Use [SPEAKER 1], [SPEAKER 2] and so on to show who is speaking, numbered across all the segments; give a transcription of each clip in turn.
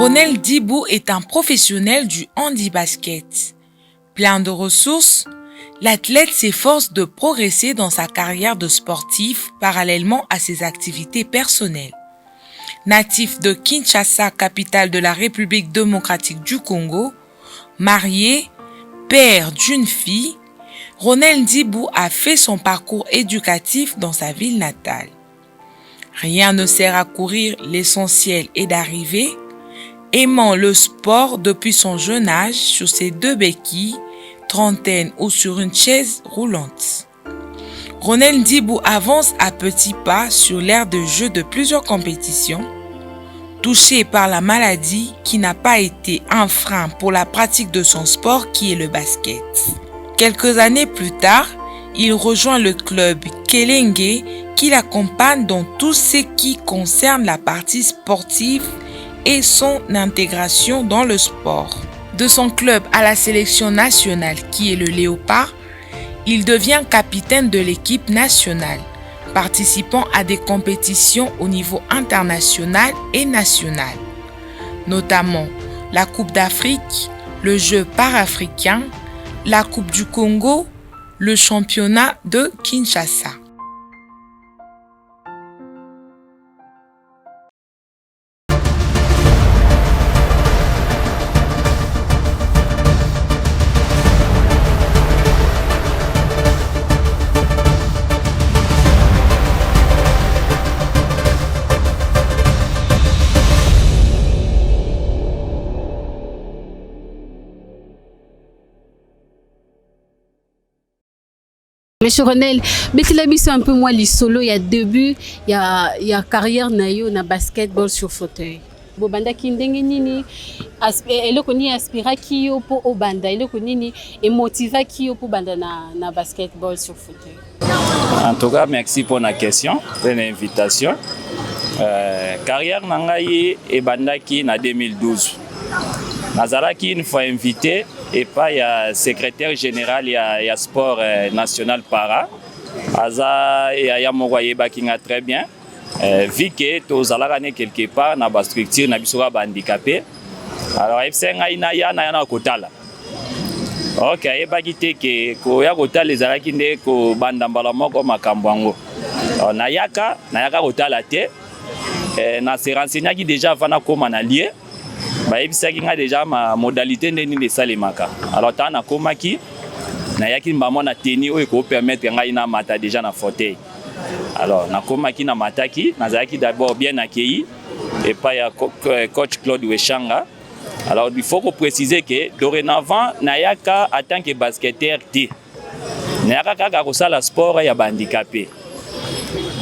[SPEAKER 1] Ronel Dibou est un professionnel du handi-basket. Plein de ressources, l'athlète s'efforce de progresser dans sa carrière de sportif parallèlement à ses activités personnelles. Natif de Kinshasa, capitale de la République démocratique du Congo, marié, père d'une fille, Ronel Dibou a fait son parcours éducatif dans sa ville natale. Rien ne sert à courir, l'essentiel est d'arriver. Aimant le sport depuis son jeune âge sur ses 2 béquilles, trentaine ou sur une chaise roulante. Ronel Dibou avance à petits pas sur l'aire de jeu de plusieurs compétitions, touché par la maladie qui n'a pas été un frein pour la pratique de son sport qui est le basket. Quelques années plus tard, il rejoint le club Kelenge qui l'accompagne dans tout ce qui concerne la partie sportive et son intégration dans le sport. De son club à la sélection nationale qui est le Léopard, il devient capitaine de l'équipe nationale, participant à des compétitions au niveau international et national, notamment la Coupe d'Afrique, le Jeu panafricain, la Coupe du Congo, le championnat de Kinshasa.
[SPEAKER 2] Monsieur Ronel, mettez-la un peu moins les solos, il y a début, il y a carrière nayo na basketball sur fauteuil. Bobanda kindenge nini eloko ni aspira kiyo po obanda eloko nini et motiva kiyo po banda na basketball sur fauteuil.
[SPEAKER 3] En tout cas, merci pour la question, pour l'invitation. Carrière nangayi et bandaki na 2012. Nazaraki une fois invité et pas il y a secrétaire général il y a sport national para. Aza et aya mogoye bakinga très bien. Vu que tous alakane quelque part na ba structure na biso ba handicapé. Alors efsenga ina ya na kotala. OK, e bagite ke ko ya kotala les alaki nde ko bandambala moko makambo. Na yaka kotala te. Na se renseignaki déjà avant na koma na lié. Bayebisaki nga déjà ma modalité ndeni de salemaka. Alors tant na komaki na yaki mbamo na teni oyo ko permettre nga ina mata déjà na fauteuil. Alors na komaki na mataki nazaki d'abord bien accueilli et pas ya coach Claude Weshanga. Alors il faut préciser que dorénavant na yaka en tant que basketteur té. Na yaka kaka ko sala sport ya handicapé.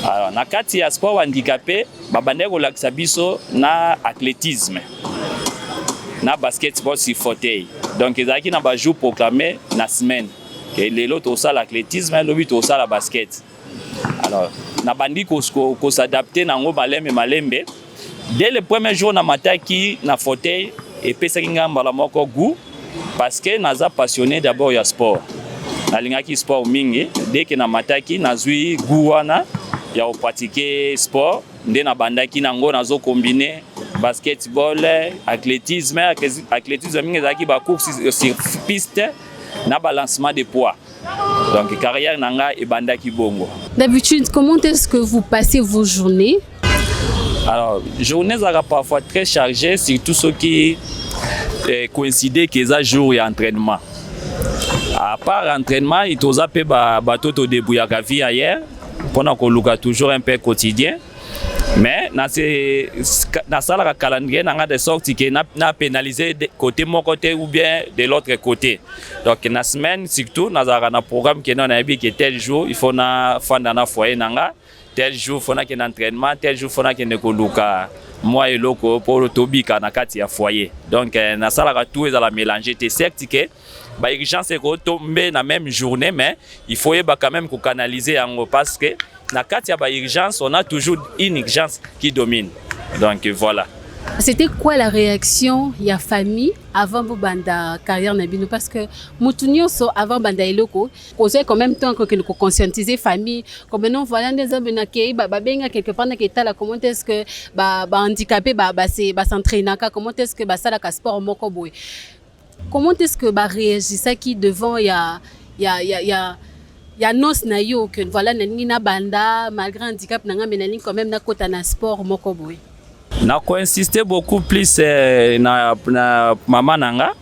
[SPEAKER 3] Alors na kati ya sport handicapé babande ko lakisa biso na athlétisme. Na basketball si fauteuil. Donc ils ont qui n'a pas jour proclamé na semaine que l'autre aussi l'athlétisme et l'autre aussi la basket. Alors na bandi ko s'adapter na ngo malembe. Dès le premier jour na mataki na fauteuil et pesa kinga mbala moko goût parce que naza passionné d'abord ya sport. Na lingaki sport mingi dès que na mataki nazui goût wana ya pratiquer sport ndé na bandaki nango nazo combiner basketball, athlétisme mingi zaki ba course sur piste na balancement de poids. Donc carrière nanga et bandaki bongo.
[SPEAKER 2] D'habitude, comment est-ce que vous passez vos journées?
[SPEAKER 3] Alors, journée zaka parfois très chargée, surtout ceux qui coïncident qu'ils ont jour et entraînement. À part entraînement, il toza pe bato to débrouiller la vie ailleurs pendant qu'on luka toujours un peu quotidien. Mais dans le calendrier, on a des sorties qui n'a pénalisé de côté mon côté ou bien de l'autre côté. Donc dans la semaine, surtout, on a un programme qui est tel jour, il faut faire dans foyer, tel jour, il faut un entraînement, tel jour, il faut un moi et l'autre pour le tobi dans le foyer. Donc on a tout à mélanger. C'est certes que l'urgence est tombée dans la même journée, mais il faut quand même canaliser parce que dans le cas de l'urgence, on a toujours une urgence qui domine. Donc voilà.
[SPEAKER 2] C'était quoi la réaction de la famille avant la carrière Nabino? Parce que Moutounio, avant Banda Eloko, causait quand même temps que nous conscientiser la famille. Comme maintenant, voilà des hommes qui sont quelque part dans comment est-ce que handicapé s'entraîner, comment est-ce que ça la sport mokoboy. Comment est-ce que réagissait qui devant il y a nos nayo que voilà na banda malgré handicap nanga menani quand même na kota na sport mokoboy.
[SPEAKER 3] Na insister beaucoup plus na maman nanga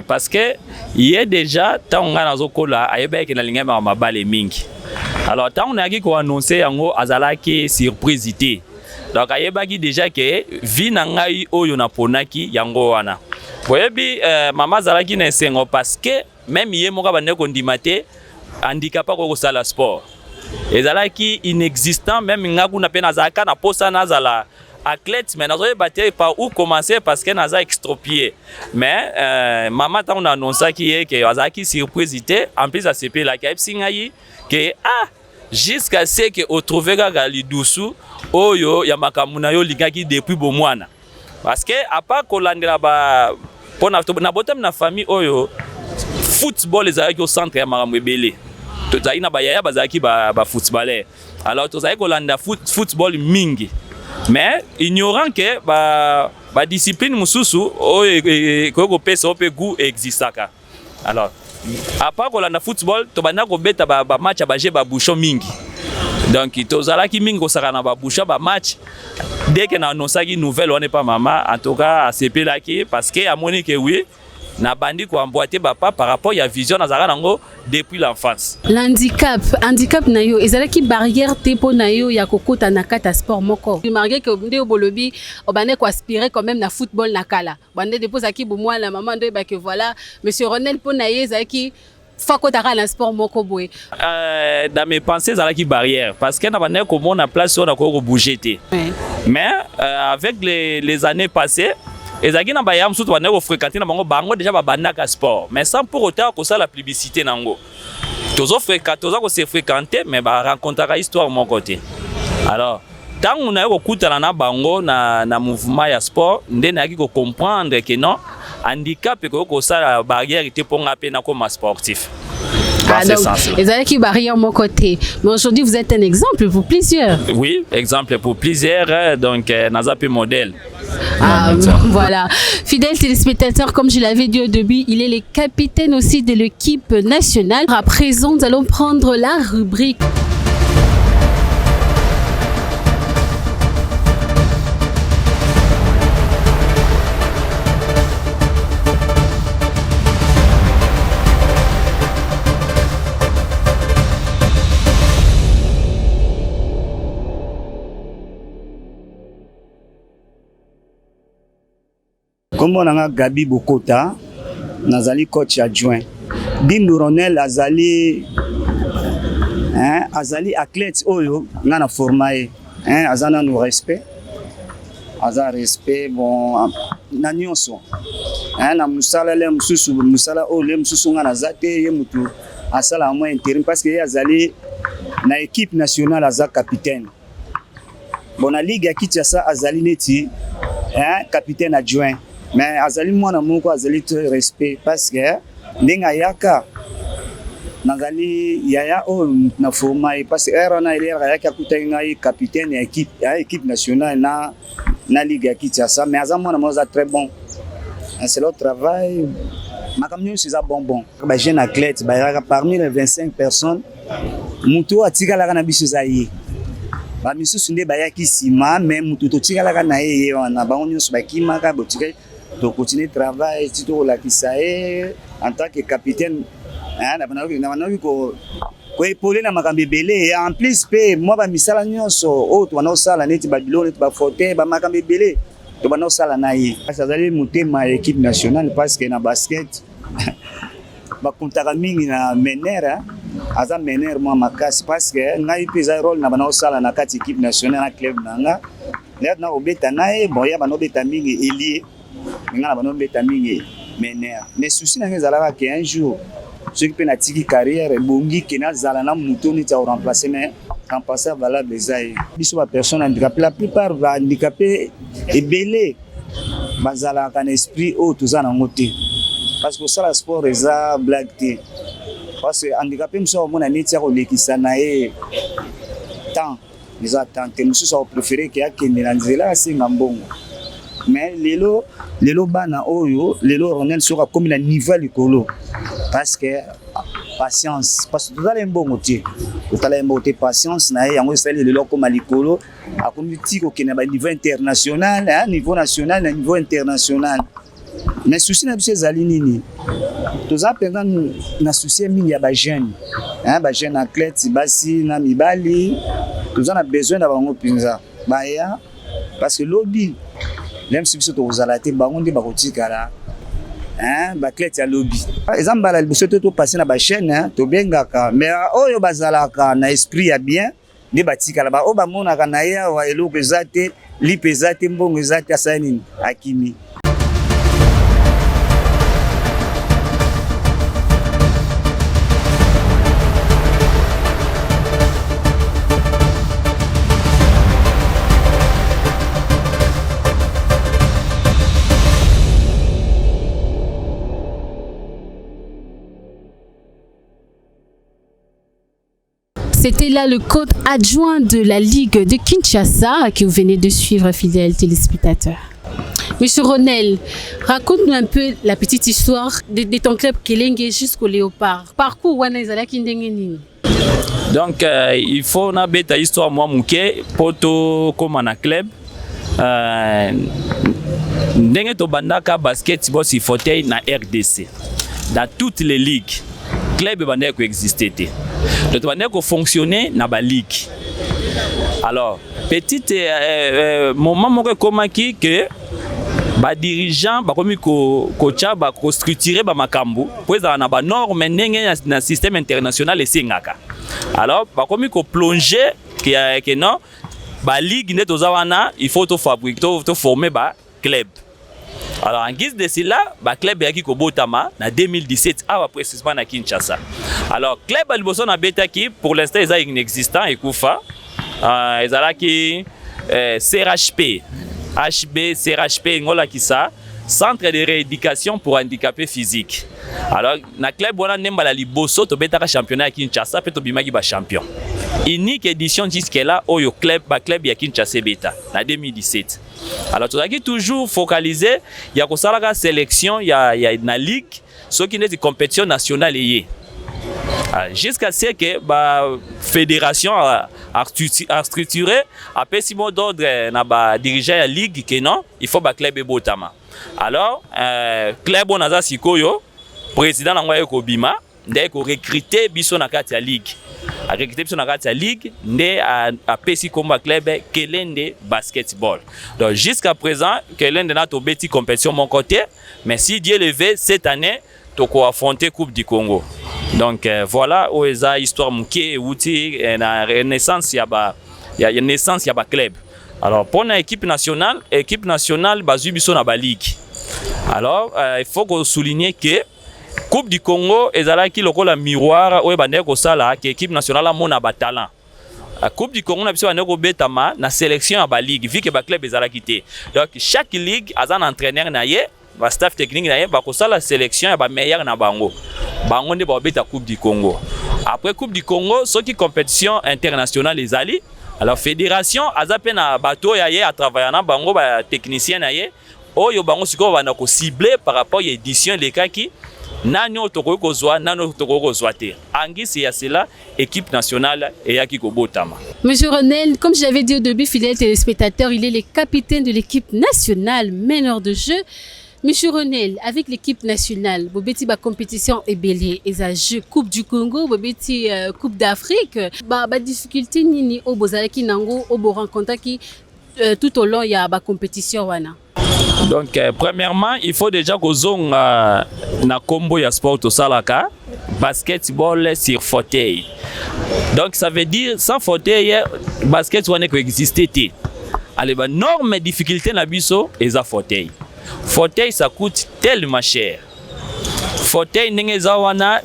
[SPEAKER 3] parce que il est déjà tant on a nazokola ayeba ke na linga ma mabale mingi. Alors tant on a qui ko annoncer yango azalaki surprisité. Donc ayeba ki déjà que vi na ngai oyo na ponaki yango wana. Boyebi maman azalaki na sengo parce que même yé moka bande ko ndimate handicapé ko sala sport. Ezalaki inexistant même ngaku na pena zaka na posa na zala athlète mais nazo battre par où commencer parce que naza extropié mais maman tant on annonce qui que azaki surprisité en plus à CP la kaipsingai que jusqu'à ce que au trouver ga lidusu oyo ya makamuna yo lingaki depuis bo mwana parce que à part kolandela ba pona na botem na famille oyo football ezalaki au centre ya makambo ebele tozali na bayaya bazalaki ba footballeur alors tozali kolanda football mingi. Mais ignorant que ba discipline mususu ko pesa ope goût existaka. Alors à part que la football to bana ko beta ba match ba je ba bouchon mingi. Donc tozala ki mingi ko saka na ba bouchon ba match dès que na annonçaki nouvelle on n'est pas maman en tout cas à CP là qui parce que a moni que oui na bandi ko emboîter papa par rapport ya vision nazara nango depuis l'enfance.
[SPEAKER 2] Handicap na yo ezalaki barrière te po na yo ya kokota na kata sport moko. Malgré que ndé bolobi obane ko aspirer quand même na football na kala. Bande dépose aki bo moi la maman ndoy ba que voilà monsieur Ronel po na ye ezalaki fakota na sport moko boy.
[SPEAKER 3] Dans mes pensées ezalaki barrière parce que na bande ko mona place on a ko bouger té. Mais avec les années passées ezaki na bayam surtout bana ko fréquenter na bango déjà ba banaka sport mais sans pour autant que ça la publicité nango tozo se fréquenter mais ba rencontrer histoire mon côté. Alors tant on a ko kutana na bango na mouvement ya sport ndena yaki ko comprendre que non handicap ko ça la barrière était pour ngaper na comme sportif.
[SPEAKER 2] Donc, barrière mon côté. Mais aujourd'hui, vous êtes un exemple pour plusieurs.
[SPEAKER 3] Oui, exemple pour plusieurs. Donc, Nazape modèle.
[SPEAKER 2] Voilà. Fidèles téléspectateurs, comme je l'avais dit au début, il est le capitaine aussi de l'équipe nationale. À présent, nous allons prendre la rubrique.
[SPEAKER 4] Comme on a Gabi Bokota, nazali coach adjoint. Bindu Ronel azali athlète oyo ngana formaé. Azana no respect. Aza respect bon na nyonso. Na musala le mususu musala o le mususu ngana zate ye mutu asala mo intérim parce que azali na équipe nationale aza capitaine. Bon na ligue ya Kinshasa azali neti capitaine adjoint. Mais azali mwana moko azali très respect parce que ndenga yaka nazali yaya o na formaé parce que erana ile yaka kutenga capitaine ya équipe nationale na ligue ya Kinshasa mais azali mwana moza très bon. C'est le travail makamnyo c'est ça bon ba jeune athlète ba parmi les 25 personnes muto atikala na biso zayi ba misusu nde bayaki sima mais muto totikala na ye wana ba onyo ba kimaka botika de continuer le travail, en tant que capitaine. En plus, moi, je suis ma équipe nationale parce que dans basket, parce que j'ai un rôle dans l'équipe nationale club. Mais souci n'a pas qu'un jour ceux qui peuvent attirer carrière bongi qui n'a zala na mutoni ta remplacer mais remplacer valable ezaï. Biso ba personne handicapée, la plupart ba handicapés ebele bazalaka na esprit o toza na ngote. Parce que ça la sport eza blague te. Parce que handicapé mso mona neti ya kolekisa na ye temps. Eza temps te mususu a préféré que akende na nzela asenga mbongo. Mais lelo bana oyo lelo Ronel soka comme na niveau likolo parce que patience parce que tout les mbongo tie tout les mbongo te patience na yango sali lelo comme likolo akomi tiko ke na ba niveau international niveau national na niveau international mais souci na biso ezali nini toza pendant na souci mingi ya ba jeune athlètes basi na mibali toza na besoin na bango pinza baya parce que lobby même si biso tozala te bango nde bakotikala baklete ya lobby ezambala liboso to passer na ba chaîne to bengaka mais oyo bazalaka na esprit ya bien nde batikala ba o bamonaka na ye awa eloko eza te lipe eza te mbongo eza te asala nini akimi.
[SPEAKER 2] C'était là le coach adjoint de la Ligue de Kinshasa que vous venez de suivre, fidèles téléspectateurs. Monsieur Ronel, raconte-nous un peu la petite histoire de ton club Kelenge jusqu'au Léopard. Parcours Wanazala Kindengeni.
[SPEAKER 3] Donc, il faut une bête histoire moi mouké poto comme un club. Ndenge to bandaka basketball si fauteuil na RDC. Dans toutes les ligues, club bandé ko existait. Donc bandé ko fonctionner na ba ligue. Alors, petit moment moko komaki que ba dirigeant ba komi ko cha ba ko structurer ba makambu pour ça na ba norme ndenge na système international esengaka. Alors, ba komi ko plonger que non ba ligue ne tozawana il faut to fabriquer to former ba club. Alors en guise de cela, ba club yaki ko botama na 2017 awa précisément na Kinshasa. Alors club aliboso na betaki pour l'instant ils sont inexistants et kufa. Ezalaki CRHP, HB CRHP ngola kisa, centre de rééducation pour handicapés physiques. Alors na club wana nemba la liboso to betaka championnat à Kinshasa pe to bimaki ba champion. Unique édition jusque là oyo club ba club ya Kinshasa beta na 2017. Alors tu as toujours focalisé il y a ko sala ka sélection il y a na ligue ce qui n'est de compétition nationale yé. Jusqu'à ce que la fédération a structuré après si mot d'ordre na ba dirigeant la ligue que non il faut ba club botama. Alors club on a sikoyo président na ngwa ko bima ndé ko recruter biso na kati ya ligue. A recruter biso na kati ya ligue ndé a pesi komba club Kelende basketball. Donc jusqu'à présent Kelende na to beti compétition mon côté mais si Dieu le veut cette année to ko affronter Coupe du Congo. Donc voilà où est la histoire mouké outil na renaissance ya naissance ya ba club. Alors pour une équipe nationale bazu biso na ba ligue. Alors il faut qu'on souligne que Coupe du Congo ezalaki lokola miroir oyo bande ko sala que équipe nationale a mona ba talent. Coupe du Congo na biso bande ko betama na sélection ya ba ligue vu que ba club ezalaki té. Donc chaque ligue a un entraîneur na ye, ba staff technique na ye ba ko sala sélection ya ba meilleur na bango. Bango nde ba beta Coupe du Congo. Après Coupe du Congo, ce qui compétition internationale ezali, alors fédération azape na bato ya ye à travailler na bango ba technicien na ye, oyo bango siko bana ko cibler par rapport à édition les kaki nani otoko kozwa nani otoko kozwa te angisi ya cela équipe nationale et yaki ko botama.
[SPEAKER 2] Monsieur Ronel, comme j'avais dit au début, fidèle téléspectateur, il est le capitaine de l'équipe nationale meneur de jeu. Monsieur Ronel, avec l'équipe nationale, bobeti ba compétition ebele eza jeu Coupe du Congo, bobeti Coupe d'Afrique, ba difficulté nini o bozalaki nango o bo rencontre ki tout au long ya ba compétition wana.
[SPEAKER 3] Donc premièrement, il faut déjà que zong na combo ya sport au salaka basketball sur fauteuil. Donc ça veut dire sans fauteuil basket wana ko exister té. Allez ba norme difficulté na biso eza fauteuil. Fauteuil ça coûte tellement cher. Fauteuil ndenge za wana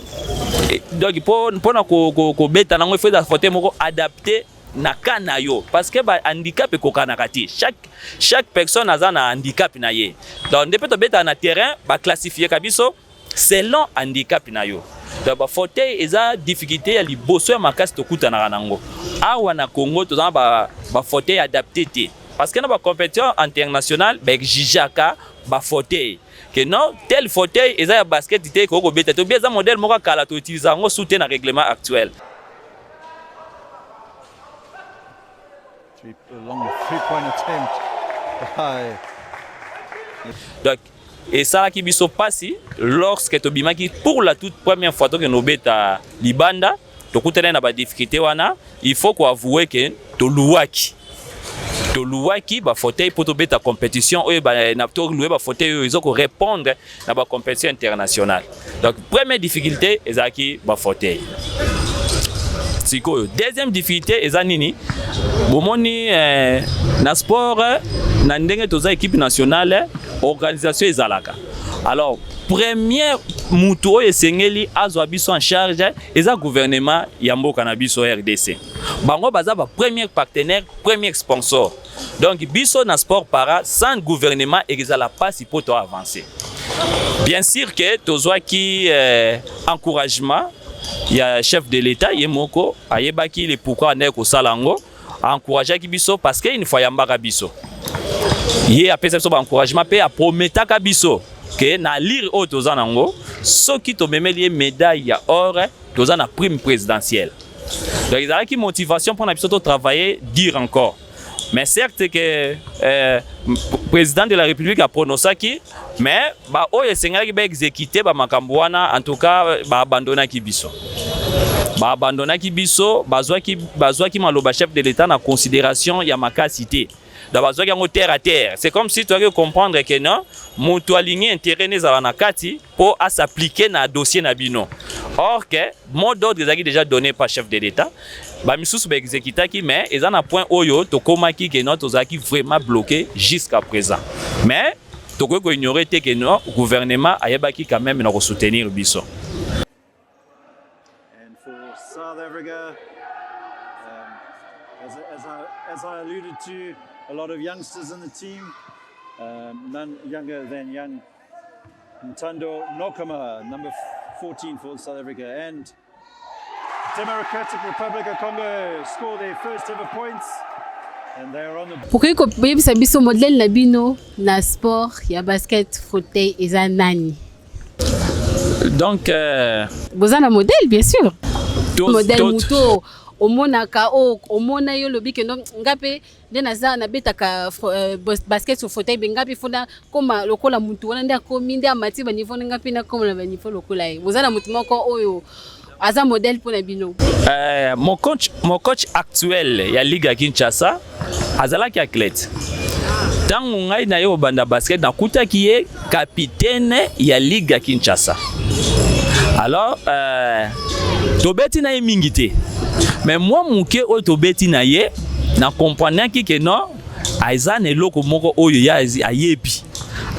[SPEAKER 3] donc pour na ko beta nango faut fauteuil moko adapté na kana yo parce que ba handicap ekokanaka te chaque personne aza na handicap na ye donc depuis to beta na terrain ba classifier kabiso selon handicap na yo donc ba fauteuil eza difficulté ya liboso ya makasi to kutana nango awa na Congo to za ba fauteuil adapté te parce que na ba compétition internationale ba exigaka ba fauteuil que non tel fauteuil eza ya basket te ko beta to bien modèle moko kala to utiliser ngo soutien na règlement actuel.
[SPEAKER 5] A long three-point attempt by...
[SPEAKER 3] Donc, et ça qui biso passi lorsque to bimaki pour la toute première fois que no beta libanda to kutana na ba difficulté wana il faut ko avouer que to luwaki ba fauteuil pour to beta compétition ou ba na to louer ba fauteuil ils ont répondre na ba compétition internationale. Donc première difficulté ezaki ba fauteuil. Deuxième difficulté eza nini bomoni na sport na ndenge toza équipe nationale organisation ezalaka alors première mutu oyo esengeli azwa biso en charge eza gouvernement ya mboka na biso RDC bango baza ba premier partenaire premier sponsor donc biso na sport para sans gouvernement ezala pas si poto avancer bien sûr que tozwa ki encouragement il y a chef de l'État yemoko ayebaki le pourquoi nek ko salango encourager ki biso parce que une fois yambaka biso ye apesa biso ba encouragement pe a prometaka biso que na lire o tozanango soki to memeli médaille ya or tozana prime présidentielle donc ils ont qui motivation pour na biso to travailler dire encore mais certes que président de la République a prononcé qui mais ba o esengaki ba exécuter ba makambo wana en tout cas ba abandonner ki biso bazwa ki maloba chef de l'État na considération ya makasité da bazwa yango terre à terre c'est comme si tu avais comprendre que non moto aligné intérêt nezala na kati pour à s'appliquer na dossier na bino or que mot d'ordre ezaki déjà donné par chef de l'État ba misusu ba exécutaki mais ezana point oyo to komaki que non tozaki vraiment bloqué jusqu'à présent mais to ko ignorer que non gouvernement ayebaki quand même na ko soutenir biso.
[SPEAKER 5] South Africa, as I alluded to, a lot of youngsters in the team, none younger than young Ntando Nokama, number 14 for South Africa, and Democratic Republic of Congo score their first ever points, and they are on the...
[SPEAKER 2] Pourquoi ko yebisa biso modèle na bino na sport ya basket fauteuil eza nani?
[SPEAKER 3] Donc
[SPEAKER 2] bozana modèle bien sûr. Modèle muto omonaka omona yo lobi ke ngape ndena za na betaka basket sur fauteuil bengapi fona koma lokola mutu wana nda komi nda mati ba niveau ngapi na koma na ba niveau lokola ye bozana mutu moko oyo aza modèle pour na bino.
[SPEAKER 3] Mon coach actuel ya Ligue ya Kinshasa azalaki athlète tangu ngai na yo banda basket na kutaki ye capitaine ya Ligue ya Kinshasa. Alors tobeti na ye mingi te mais moi muke oyo tobeti na ye na comprendre ki ke non aiza na eloko moko oyo ya ayebi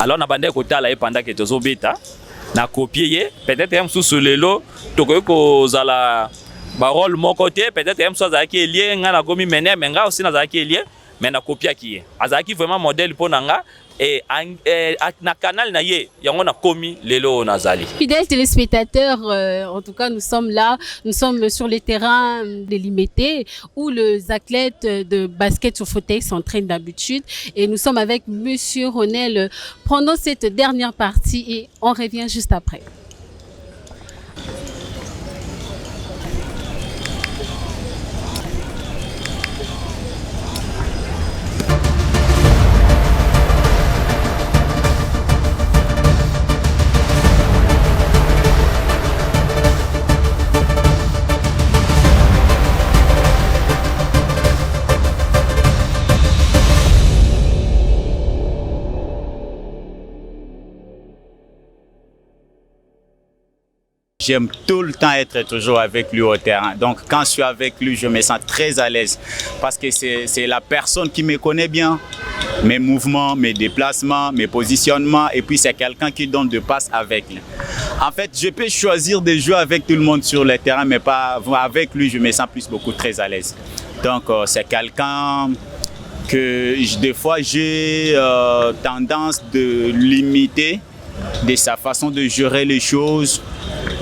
[SPEAKER 3] alors na bande kotala ye pendant que tozobeta na copier ye peut-être msusu lelo tokoki kozala barole moko te peut-être msusu azalaki elie nga na komi mene mais nga aussi nazalaki elie mais na copiaki ye azalaki vraiment modèle mpo na nga et na canal na ye yango na komi lelo nazali.
[SPEAKER 2] Fidèles téléspectateurs, en tout cas nous sommes là, nous sommes sur les terrains délimités où les athlètes de basket sur fauteuil s'entraînent d'habitude et nous sommes avec Monsieur Ronel pendant cette dernière partie et on revient juste après.
[SPEAKER 6] J'aime tout le temps être toujours avec lui au terrain. Donc quand je suis avec lui, je me sens très à l'aise parce que c'est la personne qui me connaît bien. Mes mouvements, mes déplacements, mes positionnements et puis c'est quelqu'un qui donne de passe avec lui. En fait, je peux choisir de jouer avec tout le monde sur le terrain mais pas avec lui, je me sens beaucoup très à l'aise. Donc c'est quelqu'un que des fois j'ai tendance de limiter de sa façon de gérer les choses,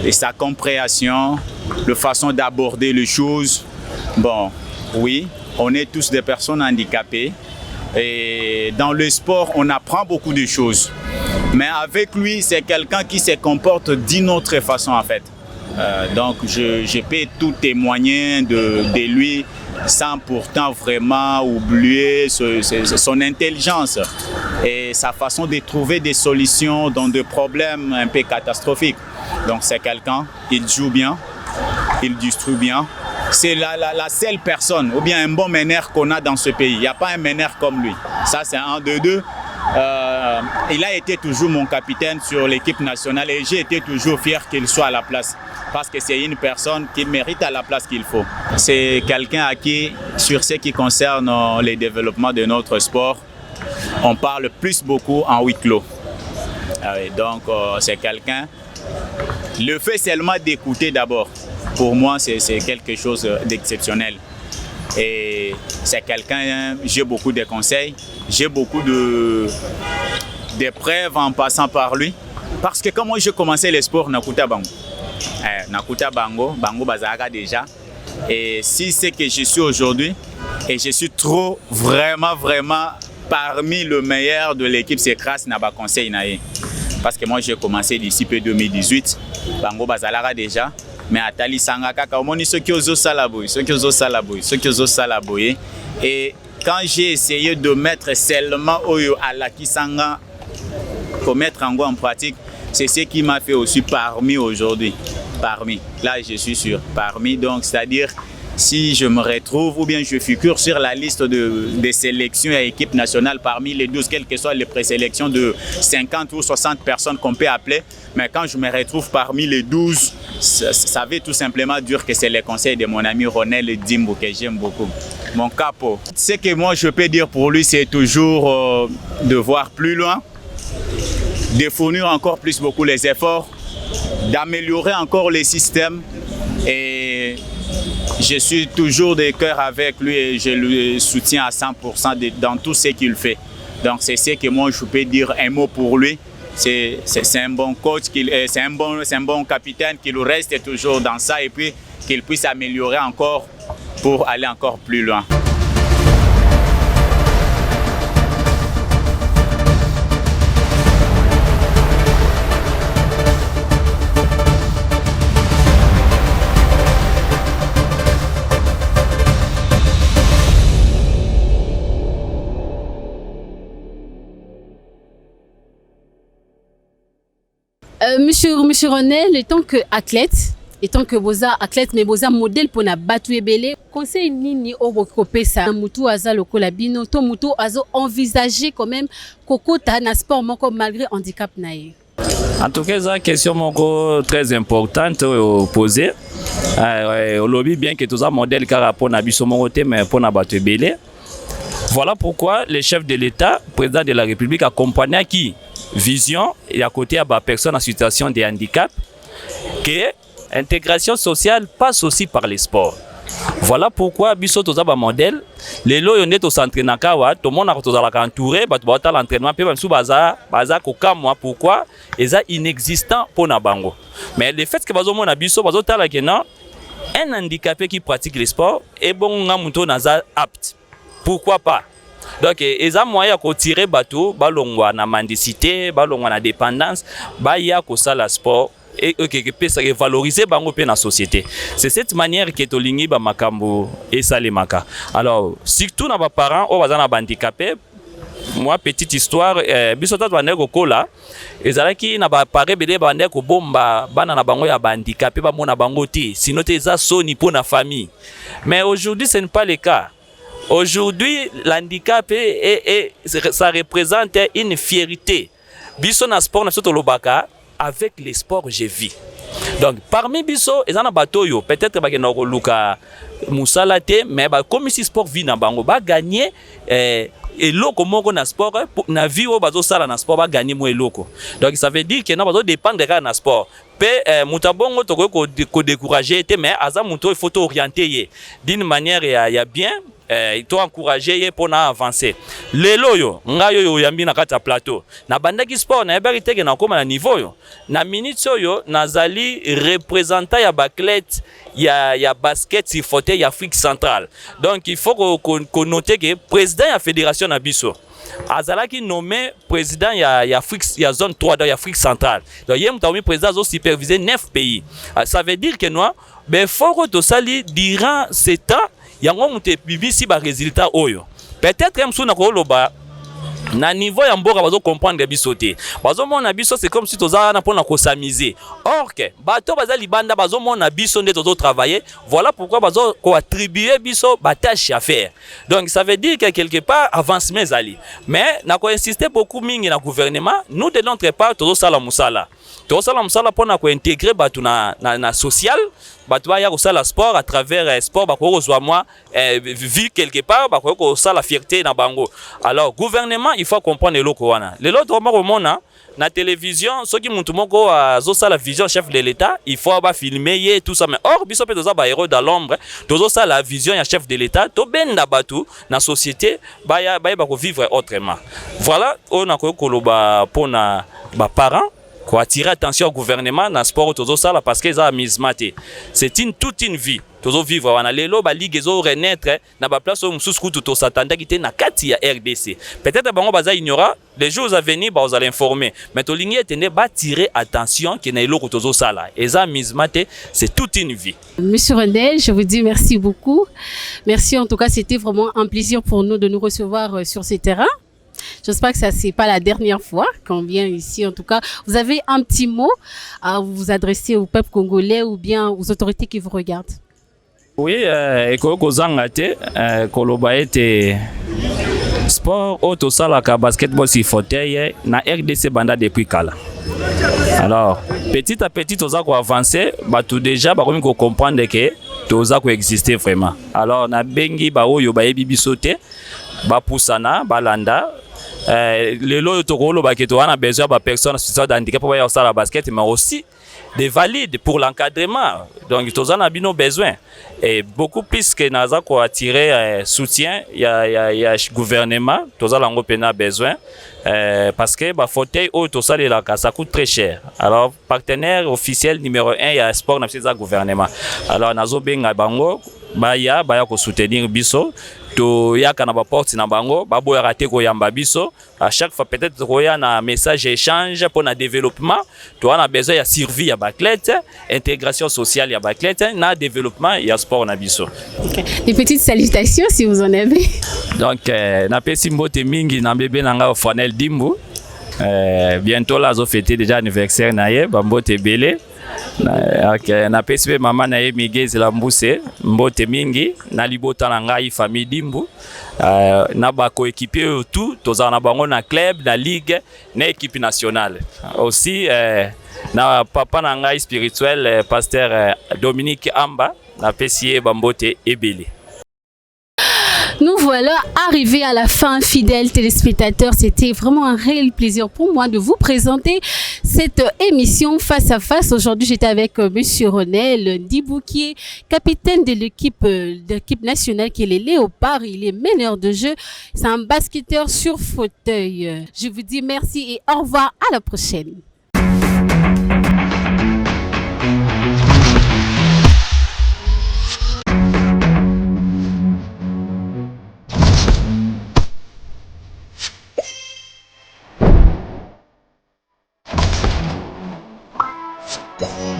[SPEAKER 6] de sa compréhension, de façon d'aborder les choses. Bon, oui, on est tous des personnes handicapées et dans le sport, on apprend beaucoup de choses. Mais avec lui, c'est quelqu'un qui se comporte d'une autre façon en fait. Donc je peux tout témoigner de lui sans pourtant vraiment oublier son intelligence et sa façon de trouver des solutions dans des problèmes un peu catastrophiques. Donc c'est quelqu'un, il joue bien, il distribue bien. C'est la seule personne ou bien un bon meneur qu'on a dans ce pays. Il n'y a pas un meneur comme lui. Ça c'est un de deux. Il a été toujours mon capitaine sur l'équipe nationale et j'ai été toujours fier qu'il soit à la place parce que c'est une personne qui mérite à la place qu'il faut. C'est quelqu'un à qui, sur ce qui concerne le développement de notre sport, on parle beaucoup en huis clos. Donc c'est quelqu'un, le fait seulement d'écouter d'abord, pour moi c'est quelque chose d'exceptionnel. Et c'est quelqu'un, j'ai beaucoup de conseils, j'ai beaucoup de preuves en passant par lui. Parce que quand moi j'ai commencé le sport, Nakuta Bango. Nakuta Bango, Bango Bazaka déjà. Et si c'est que je suis aujourd'hui, et je suis vraiment parmi le meilleur de l'équipe, c'est grâce à Naba Conseil Naé. Parce que moi j'ai commencé d'ici peu 2018, Bango Bazalaka déjà. Mais atali sanga kaka omoni ceux qui osent salaboy, et quand j'ai essayé de mettre seulement oyo à la kisanga pour mettre en pratique, c'est ce qui m'a fait aussi parmi aujourd'hui. Parmi, là je suis sûr, parmi, donc c'est-à-dire si je me retrouve ou bien je figure sur la liste des sélections à équipe nationale parmi les 12, quelles que soient les présélections de 50 ou 60 personnes qu'on peut appeler, mais quand je me retrouve parmi les 12, ça veut tout simplement dire que c'est les conseils de mon ami Ronel Dimbo que j'aime beaucoup. Mon capo. Ce que moi je peux dire pour lui, c'est toujours de voir plus loin, de fournir encore beaucoup les efforts, d'améliorer encore les systèmes et je suis toujours de cœur avec lui et je le soutiens à 100% dans tout ce qu'il fait. Donc c'est ce que moi je peux dire un mot pour lui. C'est un bon coach, c'est un bon capitaine qui reste toujours dans ça et puis qu'il puisse améliorer encore pour aller encore plus loin.
[SPEAKER 2] Monsieur Ronel, étant que athlète, mais boza modèle pour na batu ebele, conseil nini obokope sa mutu aza lokola bino to mutu azo envisager quand même kokota na sport moko malgré handicap nae.
[SPEAKER 3] En tout cas, c'est une question très importante posée. On lobby bien que tous un modèle car pour na biso moko te mais pour na batu ebele. Voilà pourquoi le chef de l'État, président de la République, accompagné qui vision et à côté à personnes en situation de handicap, que l'intégration sociale passe aussi par les sports. Voilà pourquoi biso toza ba modèle les loyo neto s'entraîner kawa tout le monde a toza la entouré ba to l'entraînement pe basu baza kokamwa pourquoi eza inexistant pour na bango. Mais le fait que bazo mona biso bazo tala que non un handicapé qui pratique les sports et bon nga muto naza apte. Pourquoi pas? Donc, ils ont moyen de tirer bateau, balongwa na mendicité, balongwa na dépendance, baya ko sala sport et que peut se valoriser bango pe na société. C'est cette manière que tolingi ba makambo et salemaka. Alors, surtout na ba parents o bazana handicapé, moi petite histoire, bisota bande ko kola, ezalaki na ba paré bele bande ko bomba bana na bango ya handicapé ba mona bango ti, sinon te za soni pour na famille. Mais aujourd'hui, ce n'est pas le cas. Aujourd'hui, l'handicap ça représente une fierté. Biso na sport na soto lobaka avec les sports je vis. Donc parmi biso ezana batoyo peut-être ba kenoko luka musalate mais ba comme si sport vit na bango ba gagner eloko moko na sport na vie oyo bazosala na sport baganye mo eloko. Donc ça veut dire que na bazodépendre kaka na sport. Pe moto abongo tokoki kodécourager te, mais aza moto il faut orienter ye d'une manière ya bien. Il doit encourager pour avancer. Lelo yo, nga yo yambi na kata plateau. Na bandaki sport na yebaki teke na koma na niveau yo. Na minute yo nazali représentant ya basket ya basket si fauteuil ya Afrique centrale. Donc il faut qu'on note que président ya fédération na biso azalaki nommé président ya Afrique ya zone 3 de Afrique centrale. Donc yem taomi président zo superviser 9 pays. Ça veut dire que nous ben faut to sali durant 7 ans yango mute bibisi ba résultat oyo. Peut-être même sous na koloba na niveau ya mboka bazo comprendre biso te. Bazo mona biso c'est comme si toza na pona ko s'amuser. Or que bato baza libanda bazo mona biso nde tozo travailler. Voilà pourquoi bazo ko attribuer biso ba tâche à faire. Donc ça veut dire que quelque part avancement zali. Mais na ko insister beaucoup mingi na gouvernement, nous de notre part tozo sala musala. Tozo sala musala pona ko intégrer batu na social. Batwa ya kosala sport à travers sport bako kozwa moi vie quelque part bako kosala fierté na bango. Alors gouvernement il faut comprendre eloko wana. Lelo to mona na télévision soki muntu moko azosala vision chef de l'état, il faut ba filmer ye tout ça, mais or biso pe toza ba héros dans l'ombre, tozosala la vision ya chef de l'état, to benda batu na société baya bako vivre autrement. Voilà on a ko koloba pona ba parents pour attirer attention au gouvernement dans le sport tozo sala parce que ça mismate. C'est toute une vie. Tozo vivre wana lelo ba ligue zo renaître na ba place où mususu kutu to s'attendait qui était na kati ya RDC. Peut-être bango baza ignora les jours à venir ba vous allez informer. Mais to ligne tende ba tirer attention que na eloko tozo sala. Et ça mismate, c'est toute une vie.
[SPEAKER 2] Monsieur Ronel, je vous dis merci beaucoup. Merci en tout cas, c'était vraiment un plaisir pour nous de nous recevoir sur ces terrains. J'espère que ça c'est pas la dernière fois qu'on vient ici. En tout cas, vous avez un petit mot à vous adresser au peuple congolais ou bien aux autorités qui vous regardent.
[SPEAKER 3] Oui, kozangate koloba ete sport auto salaka basketball si fauteuil na RDC banda depuis kala. Alors, petit à petit toza ko avancer, ba tout déjà ba komi ko comprendre que toza ko exister vraiment. Alors na bengi ba oyo ba yebi bisote ba pusana balanda lelo tokolo ba keto wana besoin ba personne sur handicap pour ya sala basket mais aussi des valides pour l'encadrement. Donc toza na bino besoin et beaucoup plus que naza ko attirer soutien ya gouvernement toza lango pena besoin parce que ba fauteuil au to sala la ça coûte très cher. Alors partenaire officiel numéro 1 ya sport na pesa gouvernement. Alors nazo benga bango baya ko soutenir biso to yaka na ba porte na bango babo ya raté ko yamba biso à chaque fois peut-être ko ya na message échange pour na développement to on a besoin ya survie ya basket, intégration sociale ya basket, na développement ya sport na biso.
[SPEAKER 2] Okay. Des petites salutations si vous en avez.
[SPEAKER 3] Donc na pesi mbote mingi na bébé na nga Fanel Dimbu. Bientôt là zo fêter déjà anniversaire na ye ba mbote belé. Okay, na pesipe mama na ye Migezi la mbuse mbote mingi na libota na ngai famille Dimbu na ba coéquipier tout toza na bango na club na ligue na équipe nationale aussi na papa na ngai spirituel pasteur Dominique Amba na pesiye bambote ebele.
[SPEAKER 2] Nous voilà arrivés à la fin, fidèles téléspectateurs. C'était vraiment un réel plaisir pour moi de vous présenter cette émission face à face. Aujourd'hui, j'étais avec Monsieur Ronel Ndibou, qui est capitaine de l'équipe nationale, qui est les Léopards. Il est meneur de jeu. C'est un basketteur sur fauteuil. Je vous dis merci et au revoir. À la prochaine.
[SPEAKER 7] Yeah.